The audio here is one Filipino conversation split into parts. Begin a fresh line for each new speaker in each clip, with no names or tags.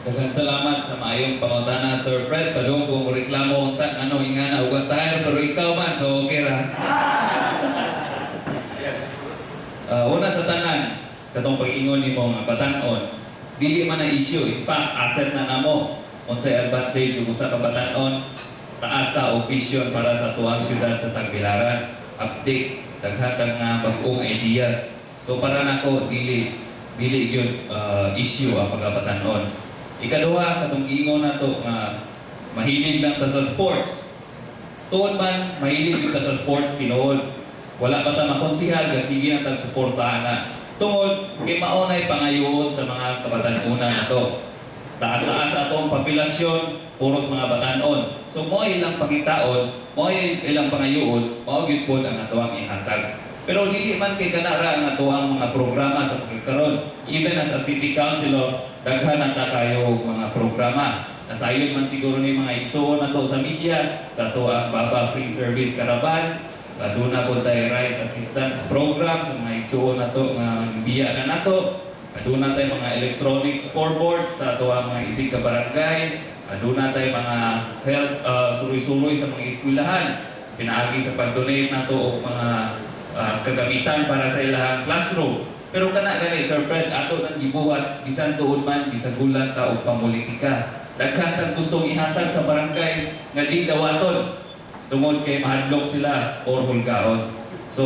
Daghang salamat sa maayong pangutana, Sir Fred. Padung kung reklamo unta ano ingana ug tayo pero ikaw man so okay ra. Una sa tanan, katong pag-ingon nimo nga batan-on, dili man na issue, in fact asset na namo. Unsay advantage ug usa ka batan-on, taas ta og vision para sa tuwang syudad sa Tagbilaran. Update, daghan kang bag-ong ideas. So para nako dili gyud issue ang pagkabatan-on. Ikaduha, katong giingon nato nga mahilig lang ta sa sports. Tuod man mahilig ta sa sports tinuod. Wala pa ta makonsihal nga sige na tag-suportahan na. Tungod kay maunay pangayoon sa mga kabatan-unan nato. Taas-taas atong populasyon, puros mga batan-on. So mo ilang pangitaon, mo ilang pangayoon, mao gyud pod ang atoang ihatag. Pero dili man kay kanara ang atoang mga programa sa pagkakaroon. Even as a city councilor, daghan na ta kayo mga programa. Nasayon man siguro ni mga igsoon nato sa media, sa atoang Baba Free Service Caravan, aduna po tayo Rice Assistance Program sa mga igsoon nato nga biya na nato. Aduna tayo mga electronic scoreboard sa atoang mga isig ka barangay. Aduna tayo mga health suroy-suroy sa mga eskwelahan. Pinaagi sa pag-donate nato og mga kagamitan para sa ilang classroom. Pero kana gani Sir Fred, ato nang gibuhat bisan tuod man bisagulan ta og pamolitika. Daghan tang gustong ihatag sa barangay nga di dawaton tungod kay mahadlok sila or hulgaon. So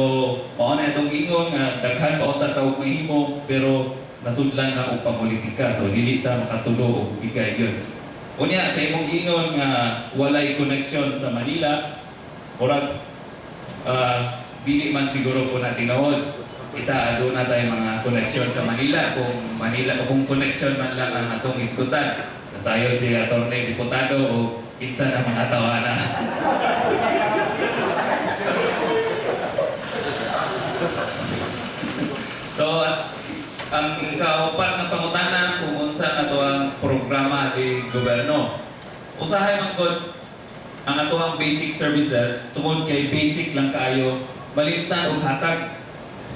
mao na itong ingon nga daghan pa unta ta og mahimo pero nasudlan na og pamolitika. So dili ta makatulo og bigay yun. Unya sa imong ingon nga walay koneksyon sa Manila, murag dili man siguro po natin tinawod. Kita aduna tayo mga koneksyon sa Manila. Kung koneksyon man lang ang atong iskutan. Nasayon si Atty. Diputado o kinsa na mga tawana. So, ang kaupat ng pangutana kung unsa ato ang programa di gobyerno. Usahay man gud ang ato ang basic services tungod kay basic lang kaayo balintan og hatag.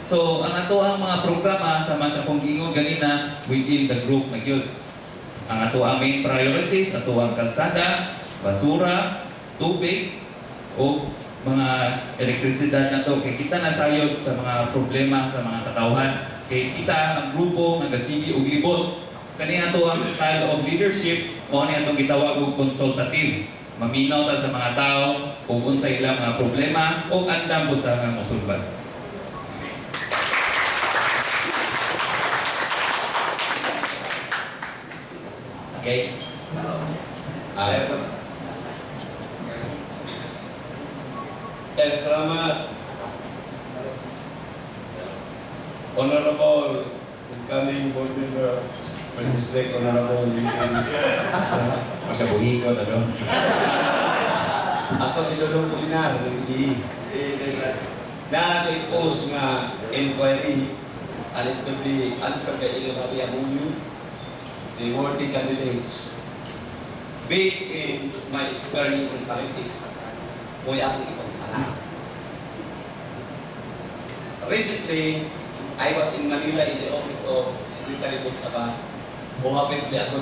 So, ang ato ang mga programa sama sa kong giingon ganina within the group na gyud. Ang ato ang main priorities, ato ang kalsada, basura, tubig, o mga elektrisidad na to. Kay kita nasayod sa mga problema sa mga katawhan. Kay kita ang grupo nga gasigi og libot. Kani ato ang style of leadership, mao ni atong gitawag og consultative. Maminaw ta sa mga tao kung unsay ilang mga problema o andam buta nga mosulbad.
Okay?
Salamat. Honorable incoming board member, President Honorable Wilkins.
Masabuhi ko, tado.
Ako si Dodong Pulinar, ng IDI. Na-post nga inquiry and it could be answered by anybody among you, the worthy candidates. Based in my experience in politics, mo akong itong tanah. Recently, I was in Manila in the office of Secretary Bursaba, who happened to be a good